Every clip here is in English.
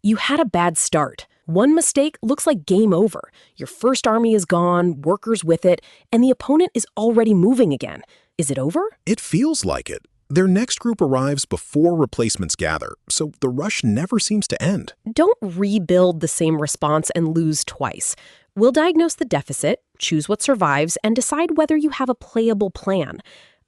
You had a bad start. One mistake looks like game over. Your first army is gone, workers with it, and the opponent is already moving again. Is it over? It feels like it. Their next group arrives before replacements gather, so the rush never seems to end. Don't rebuild the same response and lose twice. We'll diagnose the deficit, choose what survives, and decide whether you have a playable plan.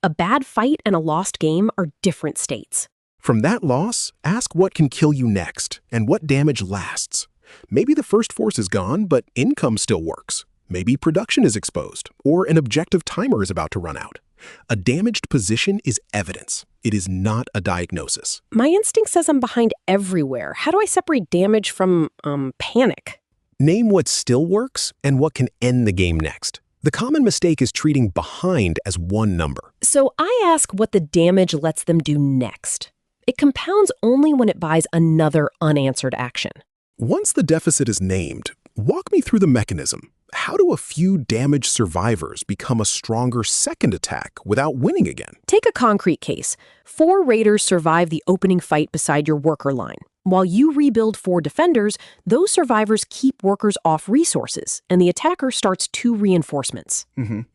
A bad fight and a lost game are different states. From that loss, ask what can kill you next and what damage lasts. Maybe the first force is gone, but income still works. Maybe production is exposed, or an objective timer is about to run out. A damaged position is evidence. It is not a diagnosis. My instinct says I'm behind everywhere. How do I separate damage from, panic? Name what still works and what can end the game next. The common mistake is treating behind as one number. So I ask what the damage lets them do next. It compounds only when it buys another unanswered action. Once the deficit is named, walk me through the mechanism. How do a few damaged survivors become a stronger second attack without winning again? Take a concrete case. 4 raiders survive the opening fight beside your worker line. While you rebuild 4 defenders, those survivors keep workers off resources, and the attacker starts 2 reinforcements.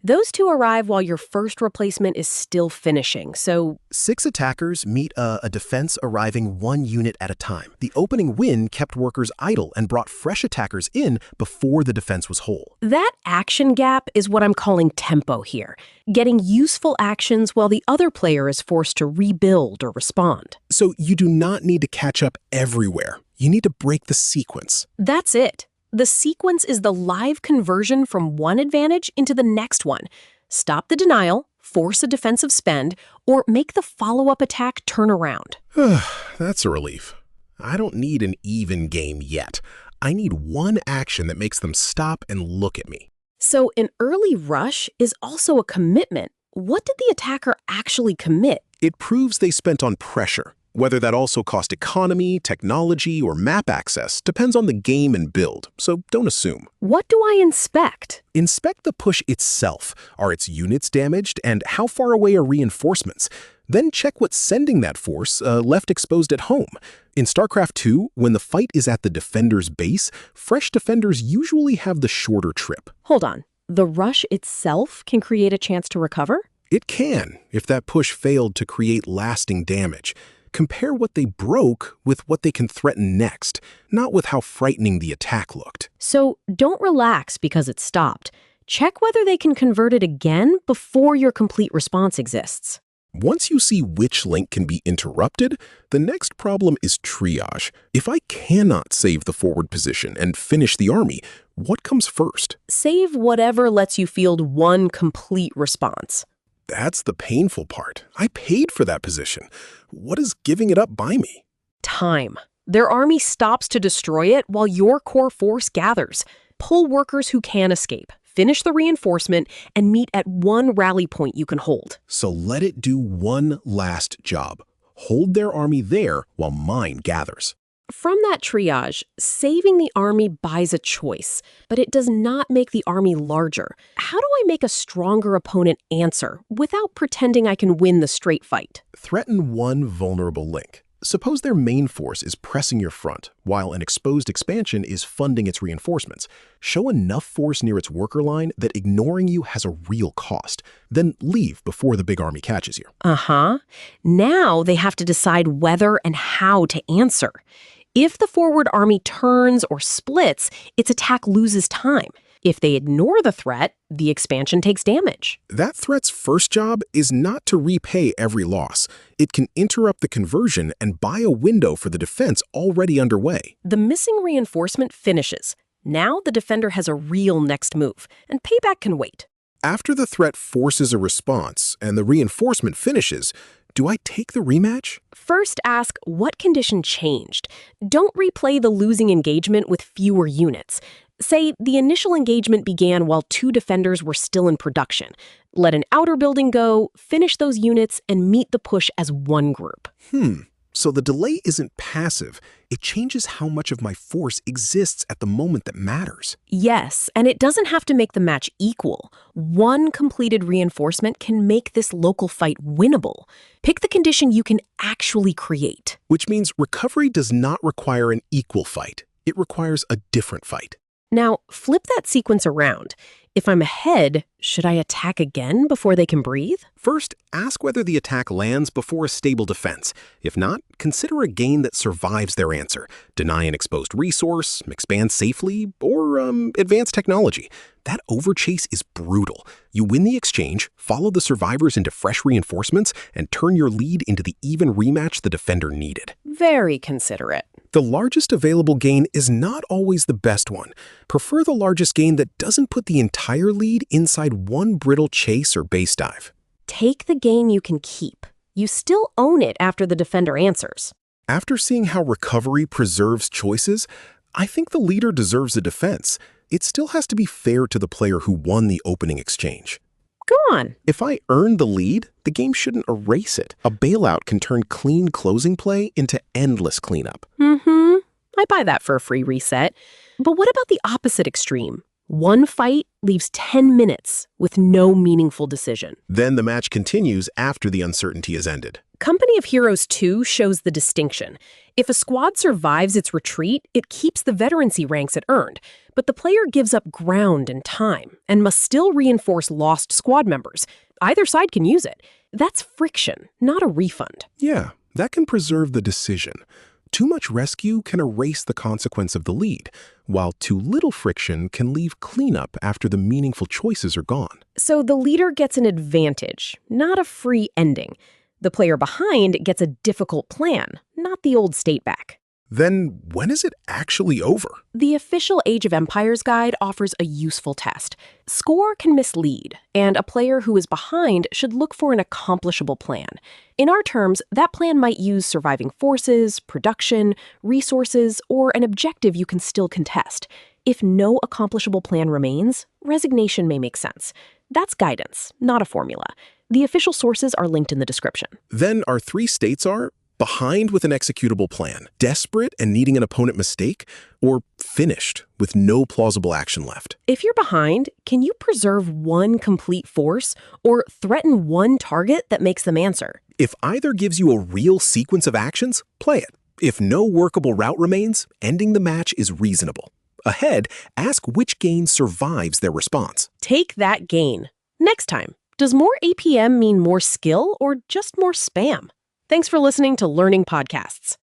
Those 2 arrive while your first replacement is still finishing, so 6 attackers meet a defense arriving 1 unit at a time. The opening win kept workers idle and brought fresh attackers in before the defense was whole. that action gap is what I'm calling tempo here. Getting useful actions while the other player is forced to rebuild or respond. So you do not need to catch up everywhere. You need to break the sequence. That's it. The sequence is the live conversion from one advantage into the next one. Stop the denial, force a defensive spend, or make the follow-up attack turn around. That's a relief. I don't need an even game yet. I need one action that makes them stop and look at me. So an early rush is also a commitment. What did the attacker actually commit? It proves they spent on pressure. Whether that also cost economy, technology, or map access depends on the game and build, so don't assume. What do I inspect? Inspect the push itself. Are its units damaged, and how far away are reinforcements? Then check what's sending that force left exposed at home. In StarCraft 2, when the fight is at the defender's base, fresh defenders usually have the shorter trip. Hold on. The rush itself can create a chance to recover? It can, if that push failed to create lasting damage. Compare what they broke with what they can threaten next, not with how frightening the attack looked. So don't relax because it stopped. Check whether they can convert it again before your complete response exists. Once you see which link can be interrupted, the next problem is triage. If I cannot save the forward position and finish the army, what comes first? Save whatever lets you field one complete response. That's the painful part. I paid for that position. What is giving it up by me? Time. Their army stops to destroy it while your core force gathers. Pull workers who can escape. Finish the reinforcement, and meet at one rally point you can hold. So let it do one last job. Hold their army there while mine gathers. From that triage, saving the army buys a choice, but it does not make the army larger. How do I make a stronger opponent answer without pretending I can win the straight fight? Threaten one vulnerable link. Suppose their main force is pressing your front, while an exposed expansion is funding its reinforcements. Show enough force near its worker line that ignoring you has a real cost. Then leave before the big army catches you. Now they have to decide whether and how to answer. If the forward army turns or splits, its attack loses time. If they ignore the threat, the expansion takes damage. That threat's first job is not to repay every loss. It can interrupt the conversion and buy a window for the defense already underway. The missing reinforcement finishes. Now the defender has a real next move, and payback can wait. After the threat forces a response and the reinforcement finishes, do I take the rematch? First ask what condition changed. Don't replay the losing engagement with fewer units. Say the initial engagement began while 2 defenders were still in production. Let an outer building go, finish those units, and meet the push as one group. So the delay isn't passive. It changes how much of my force exists at the moment that matters. Yes, and it doesn't have to make the match equal. One completed reinforcement can make this local fight winnable. Pick the condition you can actually create. Which means recovery does not require an equal fight. It requires a different fight. Now, flip that sequence around. If I'm ahead, should I attack again before they can breathe? First, ask whether the attack lands before a stable defense. If not, consider a gain that survives their answer. Deny an exposed resource, expand safely, or advance technology. That overchase is brutal. You win the exchange, follow the survivors into fresh reinforcements, and turn your lead into the even rematch the defender needed. Very considerate. The largest available gain is not always the best one. Prefer the largest gain that doesn't put the entire lead inside one brittle chase or base dive. Take the gain you can keep. You still own it after the defender answers. After seeing how recovery preserves choices, I think the leader deserves a defense. It still has to be fair to the player who won the opening exchange. Go on. If I earned the lead, the game shouldn't erase it. A bailout can turn clean closing play into endless cleanup. I buy that for a free reset. But what about the opposite extreme? One fight leaves 10 minutes with no meaningful decision. Then the match continues after the uncertainty has ended. Company of Heroes 2 shows the distinction. If a squad survives its retreat, it keeps the veterancy ranks it earned, but the player gives up ground and time and must still reinforce lost squad members. Either side can use it. That's friction, not a refund. Yeah, that can preserve the decision. Too much rescue can erase the consequence of the lead, while too little friction can leave cleanup after the meaningful choices are gone. So the leader gets an advantage, not a free ending. The player behind gets a difficult plan, not the old state back. Then when is it actually over? The official Age of Empires guide offers a useful test. Score can mislead, and a player who is behind should look for an accomplishable plan. In our terms, that plan might use surviving forces, production, resources, or an objective you can still contest. If no accomplishable plan remains, resignation may make sense. That's guidance, not a formula. The official sources are linked in the description. Then our three states are behind with an executable plan, desperate and needing an opponent mistake, or finished with no plausible action left. If you're behind, can you preserve one complete force or threaten one target that makes them answer? If either gives you a real sequence of actions, play it. If no workable route remains, ending the match is reasonable. Ahead, ask which gain survives their response. Take that gain. Next time, does more APM mean more skill or just more spam? Thanks for listening to Learning Podcasts.